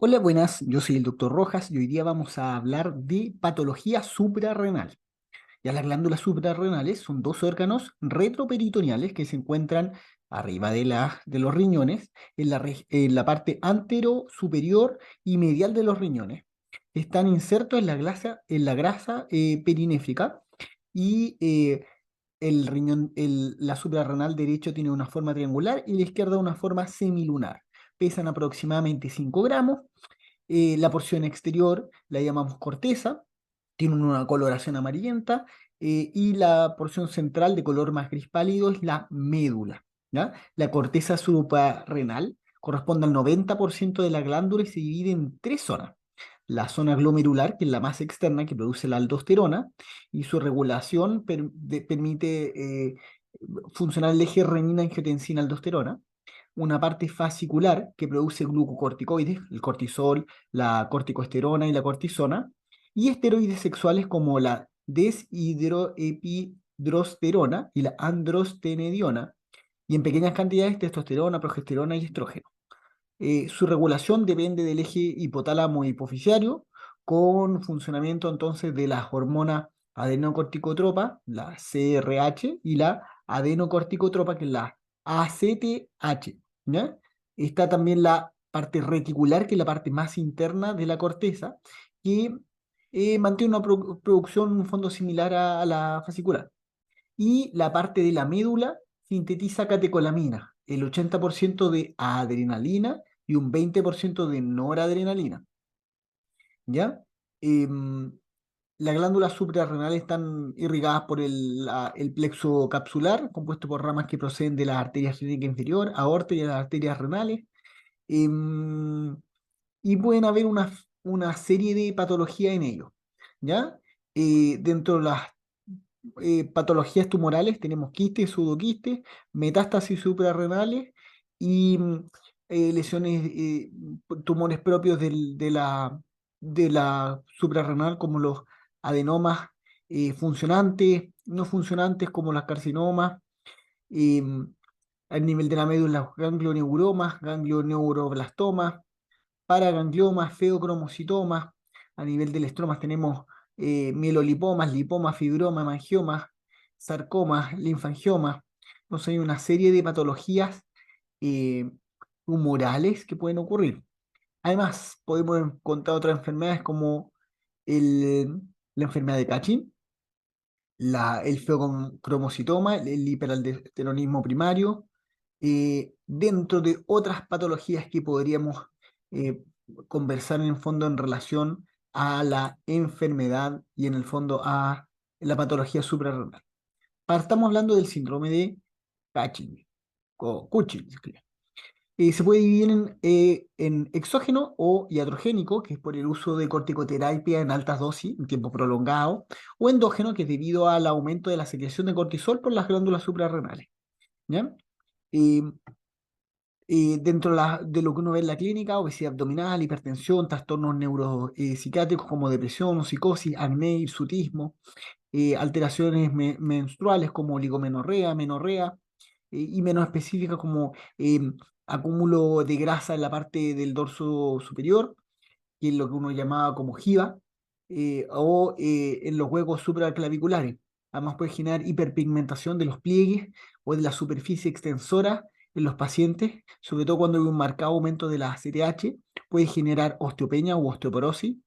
Hola, buenas, yo soy el doctor Rojas y hoy día vamos a hablar de patología suprarrenal. Ya las glándulas suprarrenales son dos órganos retroperitoneales que se encuentran arriba de los riñones, en la parte antero, superior y medial de los riñones. Están insertos en la grasa perinéfrica y la suprarrenal derecho tiene una forma triangular y la izquierda una forma semilunar. Pesan aproximadamente 5 gramos. La porción exterior la llamamos corteza, tiene una coloración amarillenta, y la porción central de color más gris pálido es la médula. ¿Ya? La corteza suprarrenal corresponde al 90% de la glándula y se divide en tres zonas. La zona glomerular, que es la más externa, que produce la aldosterona, y su regulación permite funcionar el eje renina-angiotensina-aldosterona. Una parte fascicular que produce glucocorticoides, el cortisol, la corticosterona y la cortisona, y esteroides sexuales como la deshidroepidrosterona y la androstenediona, y en pequeñas cantidades testosterona, progesterona y estrógeno. Su regulación depende del eje hipotálamo-hipofisiario, con funcionamiento entonces de las hormonas adenocorticotropa, la CRH, y la adenocorticotropa, que es la ACTH. ¿Ya? Está también la parte reticular, que es la parte más interna de la corteza, que mantiene una producción, un fondo similar a la fascicular. Y la parte de la médula sintetiza catecolamina, el 80% de adrenalina y un 20% de noradrenalina. ¿Ya? Em, las glándulas suprarrenales están irrigadas por el plexo capsular, compuesto por ramas que proceden de las arterias renales inferior, aorta y de las arterias renales. Em, y pueden haber una serie de patologías en ello. ¿Ya? Dentro de las patologías tumorales tenemos quistes, pseudoquistes, metástasis suprarrenales y lesiones, tumores propios de la suprarrenal, como los adenomas funcionantes, no funcionantes, como las carcinomas. eh, al nivel de la médula, ganglioneuromas, ganglioneuroblastomas, paragangliomas, feocromocitomas. A nivel del estromas tenemos mielolipomas, lipomas, fibromas, mangiomas, sarcomas, linfangiomas. Entonces hay una serie de patologías eh, tumorales que pueden ocurrir. Además, podemos encontrar otras enfermedades como la enfermedad de Cushing, el feocromocitoma, el hiperaldosteronismo primario, dentro de otras patologías que podríamos eh, conversar en el fondo en relación a la enfermedad y en el fondo a la patología suprarrenal. Estamos hablando del síndrome de Cushing, o Cushing, se escribe. Se puede dividir en exógeno o iatrogénico, que es por el uso de corticoterapia en altas dosis, en tiempo prolongado, o endógeno, que es debido al aumento de la secreción de cortisol por las glándulas suprarrenales. ¿Ya? Eh, Dentro de lo que uno ve en la clínica: obesidad abdominal, hipertensión, trastornos neuropsiquiátricos como depresión, psicosis, acné, hirsutismo, alteraciones menstruales como oligomenorrea, menorrea, y menos específicas como acúmulo de grasa en la parte del dorso superior, que es lo que uno llamaba como jiba, o en los huecos supraclaviculares. Además puede generar hiperpigmentación de los pliegues o de la superficie extensora en los pacientes, sobre todo cuando hay un marcado aumento de la ACTH. Puede generar osteopenia u osteoporosis,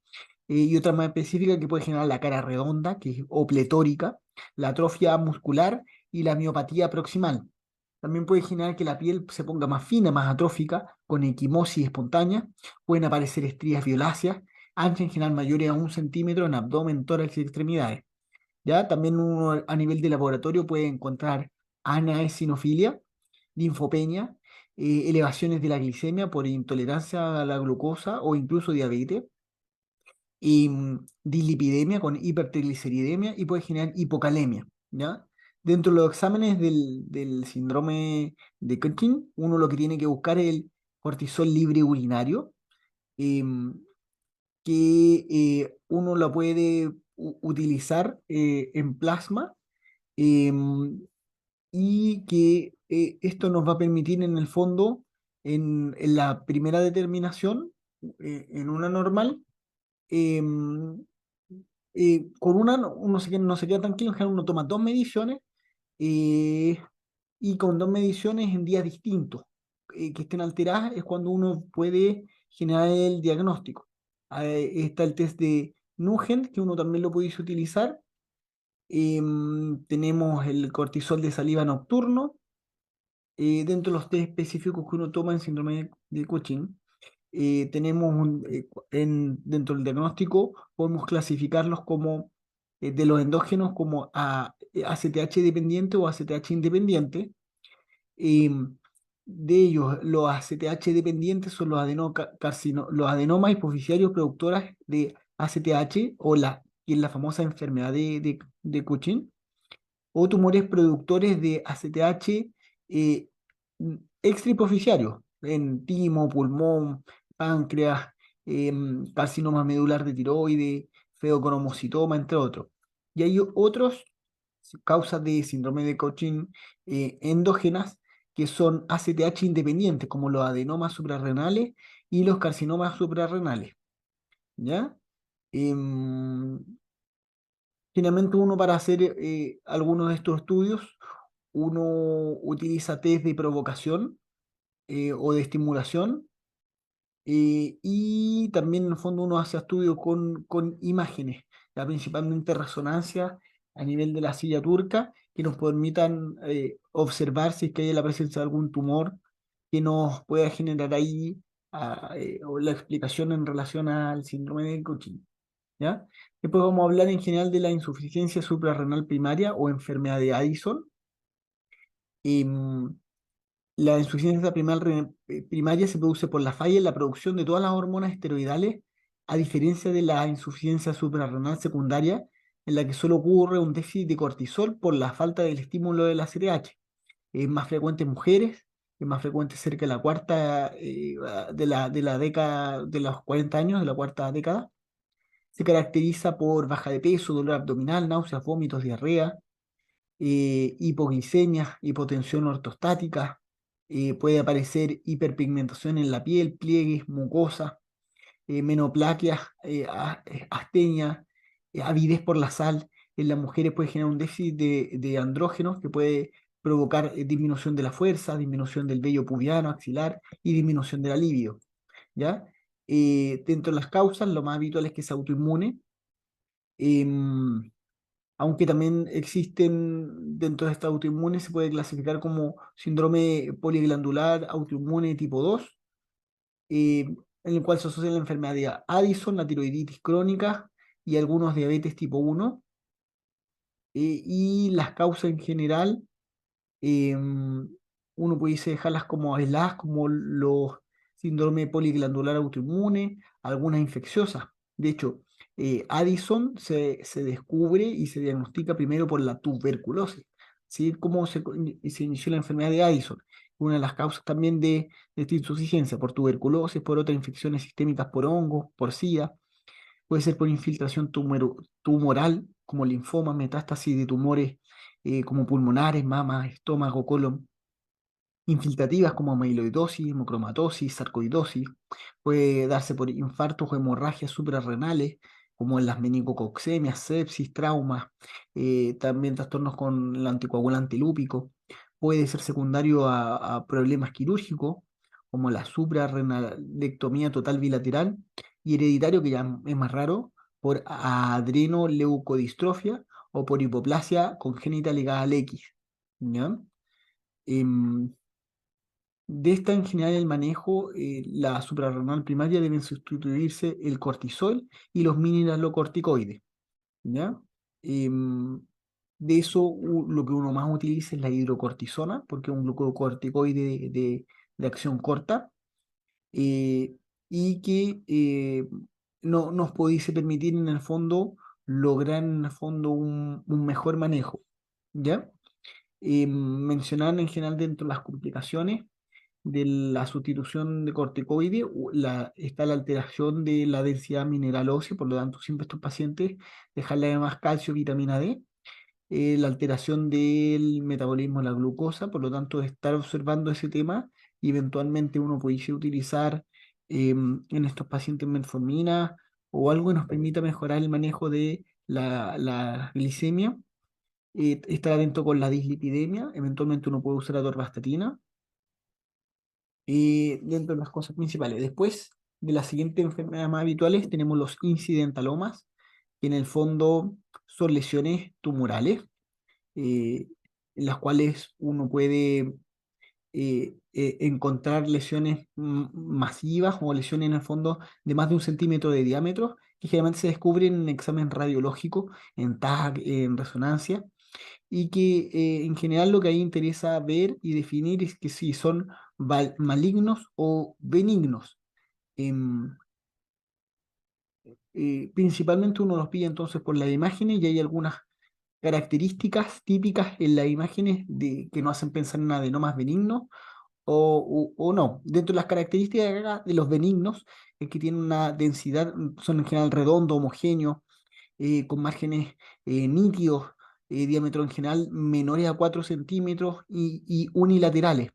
y otra más específica que puede generar la cara redonda, o pletórica, la atrofia muscular y la miopatía proximal. También puede generar que la piel se ponga más fina, más atrófica, con equimosis espontánea. Pueden aparecer estrías violáceas, anchas en general mayores a 1 centímetro en abdomen, tórax y extremidades. ¿Ya? También uno a nivel de laboratorio puede encontrar anaesinofilia, linfopenia, elevaciones de la glicemia por intolerancia a la glucosa o incluso diabetes, y dislipidemia con hipertrigliceridemia, y puede generar hipocalemia. ¿Ya? Dentro de los exámenes del síndrome de Cushing, uno lo que tiene que buscar es el cortisol libre urinario, em, que uno lo puede utilizar en plasma, em, y que esto nos va a permitir en el fondo, en la primera determinación, en una normal, em, con una no se queda tranquilo, en general uno toma dos mediciones, eh, y con dos mediciones en días distintos que estén alteradas es cuando uno puede generar el diagnóstico. Está el test de Nugent, que uno también lo puede utilizar. Tenemos el cortisol de saliva nocturno, dentro de los test específicos que uno toma en síndrome de Cushing. Dentro del diagnóstico podemos clasificarlos como de los endógenos como ACTH dependiente o ACTH independiente. eh, de ellos, los ACTH dependientes son los adenomas hipoficiarios productoras de ACTH, que es la famosa enfermedad de Cushing, o tumores productores de ACTH eh, extrahipoficiarios, en timo, pulmón, páncreas, carcinoma medular de tiroides, feocromocitoma, entre otros. Y hay otros causas de síndrome de Cushing endógenas que son ACTH independientes, como los adenomas suprarrenales y los carcinomas suprarrenales. ¿Ya? Em, Finalmente uno para hacer algunos de estos estudios, uno utiliza test de provocación o de estimulación, y también en el fondo uno hace estudios con imágenes, ya principalmente resonancia a nivel de la silla turca, que nos permitan observar si es que hay la presencia de algún tumor que nos pueda generar ahí o la explicación en relación al síndrome de Cushing. ¿Ya? Después vamos a hablar en general de la insuficiencia suprarrenal primaria o enfermedad de Addison. Em, la insuficiencia primaria se produce por la falla en la producción de todas las hormonas esteroidales, a diferencia de la insuficiencia suprarrenal secundaria, en la que solo ocurre un déficit de cortisol por la falta del estímulo de la CRH. Es más frecuente en mujeres, es más frecuente cerca de la cuarta, de la década, de los 40 años, de la cuarta década. Se caracteriza por baja de peso, dolor abdominal, náuseas, vómitos, diarrea, hipoglicemia, hipotensión ortostática. Puede aparecer hiperpigmentación en la piel, pliegues, mucosa, menoplaquias, astenia, avidez por la sal. En las mujeres puede generar un déficit de andrógenos que puede provocar disminución de la fuerza, disminución del vello pubiano, axilar y disminución de la libido. ¿Ya? Dentro de las causas, lo más habitual es que sea autoinmune. em, Aunque también existen dentro de esta autoinmune, se puede clasificar como síndrome poliglandular autoinmune tipo 2, eh, en el cual se asocia la enfermedad de Addison, la tiroiditis crónica y algunos diabetes tipo 1, y las causas en general, uno pudiese dejarlas como aisladas, como los síndrome poliglandular autoinmune, algunas infecciosas. De hecho, Addison se descubre y se diagnostica primero por la tuberculosis. ¿Sí? ¿Cómo se inició la enfermedad de Addison? Una de las causas también de esta insuficiencia, por tuberculosis, por otras infecciones sistémicas, por hongos, por SIDA. Puede ser por infiltración tumoral, como linfoma, metástasis de tumores como pulmonares, mama, estómago, colon, infiltrativas como amiloidosis, hemocromatosis, sarcoidosis. Puede darse por infartos o hemorragias suprarrenales, como en las meningococcemias, sepsis, traumas, también trastornos con el anticoagulante lúpico. Puede ser secundario a problemas quirúrgicos, como la suprarrenalectomía total bilateral, y hereditario, que ya es más raro, por adrenoleucodistrofia o por hipoplasia congénita ligada al X. ¿Ya? Em, de esta en general el manejo, la suprarrenal primaria deben sustituirse el cortisol y los mineralocorticoides, ¿ya? Em, de eso lo que uno más utiliza es la hidrocortisona, porque es un glucocorticoide de acción corta, eh, y que no nos pudiese permitir en el fondo lograr en el fondo un mejor manejo, ¿ya? Mencionar en general dentro de las complicaciones de la sustitución de corticoides, está la alteración de la densidad mineral ósea, por lo tanto, siempre estos pacientes dejarle más calcio, vitamina D, la alteración del metabolismo de la glucosa, por lo tanto, estar observando ese tema y eventualmente uno puede utilizar en estos pacientes metformina o algo que nos permita mejorar el manejo de la glicemia. Estar atento con la dislipidemia, eventualmente uno puede usar atorvastatina, dentro de las cosas principales. Después de las siguientes enfermedades más habituales tenemos los incidentalomas, que en el fondo son lesiones tumorales, eh, en las cuales uno puede encontrar lesiones masivas o lesiones en el fondo de más de 1 centímetro de diámetro, que generalmente se descubren en examen radiológico, en TAC, en resonancia, y que en general lo que ahí interesa ver y definir es que si son malignos o benignos. Em, Principalmente uno los pilla entonces por las imágenes y hay algunas características típicas en las imágenes que no hacen pensar en adenomas benignos o no. Dentro de las características de los benignos es que tienen una densidad, son en general redondos, homogéneos, con márgenes nítidos, diámetro en general menores a 4 centímetros y unilaterales.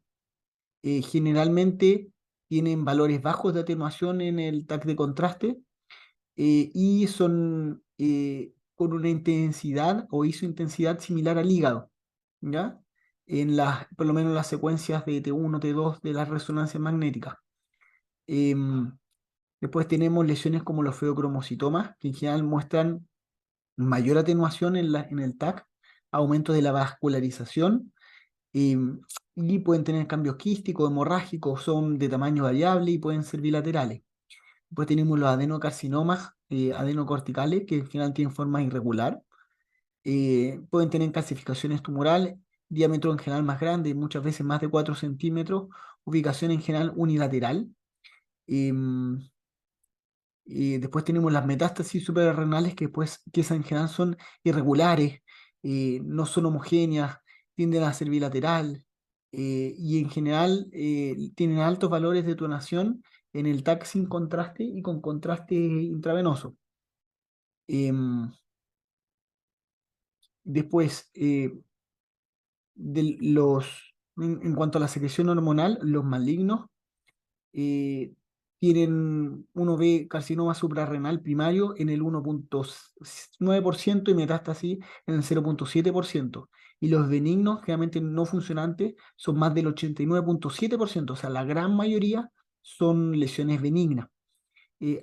Generalmente tienen valores bajos de atenuación en el TAC de contraste y son con una intensidad o isointensidad similar al hígado, ¿ya? Por lo menos en las secuencias de T1, T2 de las resonancias magnéticas. Em, Después tenemos lesiones como los feocromocitomas, que en general muestran mayor atenuación en el TAC, aumento de la vascularización, em, y pueden tener cambios quísticos, hemorrágicos, son de tamaño variable y pueden ser bilaterales. Después tenemos los adenocarcinomas adenocorticales, que en general tienen forma irregular. Pueden tener calcificaciones tumorales, diámetro en general más grande, muchas veces más de 4 centímetros, ubicación en general unilateral. Em, Después tenemos las metástasis suprarrenales que esas en general son irregulares, no son homogéneas, tienden a ser bilateral y en general tienen altos valores de tonación en el TAC sin contraste y con contraste intravenoso. Em, Después, en cuanto a la secreción hormonal, los malignos eh, uno ve carcinoma suprarrenal primario en el 1,9% y metástasis en el 0,7%. Y los benignos, generalmente no funcionantes, son más del 89,7%. O sea, la gran mayoría son lesiones benignas.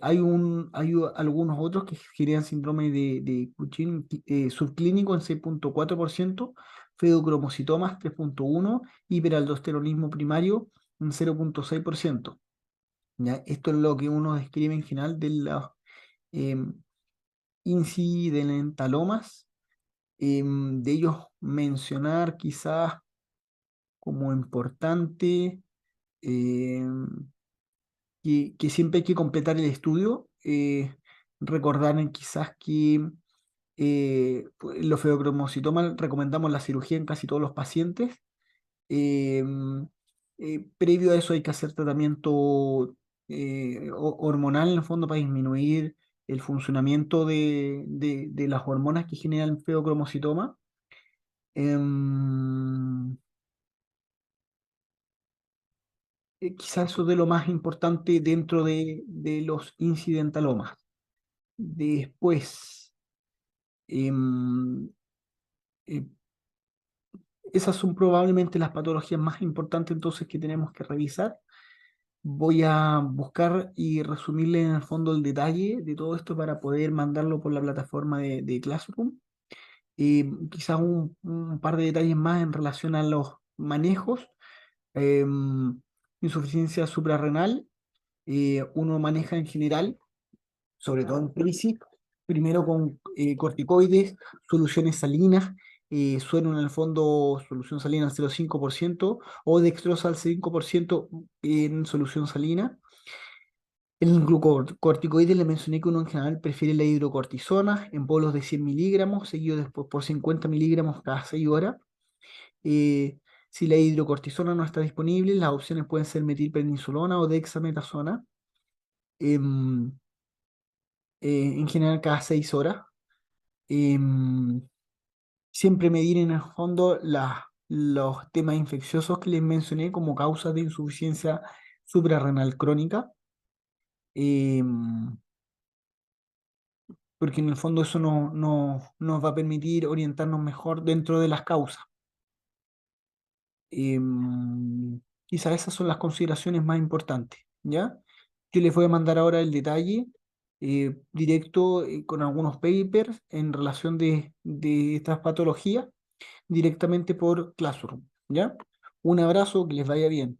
Algunos otros que generan síndrome de Cushing subclínico en 6,4%, fetocromocitomas 3,1%, hiperaldosteronismo primario en 0,6%. ¿Ya? Esto es lo que uno describe en general de los em, incidentalomas. De ellos mencionar quizás como importante em, que siempre hay que completar el estudio, recordar en quizás que pues, los feocromocitomas recomendamos la cirugía en casi todos los pacientes. Em, Previo a eso hay que hacer tratamiento hormonal en el fondo para disminuir el funcionamiento de las hormonas que generan el feocromocitoma. Em, Quizás eso de lo más importante dentro de los incidentalomas. Después, em, eh, esas son probablemente las patologías más importantes entonces que tenemos que revisar. Voy a buscar y resumirle en el fondo el detalle de todo esto para poder mandarlo por la plataforma de Classroom. Quizás un par de detalles más en relación a los manejos. Insuficiencia suprarrenal, uno maneja en general sobre todo en crisis, primero con corticoides, soluciones salinas, suero en el fondo solución salina al 0,5% o dextrosa al 5% en solución salina. El glucocorticoide le mencioné que uno en general prefiere la hidrocortisona en bolos de 100 miligramos, seguido después por 50 miligramos cada 6 horas. Eh, si la hidrocortisona no está disponible, las opciones pueden ser metilprednisolona o dexametasona. Em, en general cada 6 horas. Em, Siempre medir en el fondo los temas infecciosos que les mencioné como causas de insuficiencia suprarrenal crónica. em, porque en el fondo eso nos va a permitir orientarnos mejor dentro de las causas. Quizás esas son las consideraciones más importantes, ¿ya? Yo les voy a mandar ahora el detalle directo con algunos papers en relación de estas patologías directamente por Classroom, ¿ya? Un abrazo, que les vaya bien.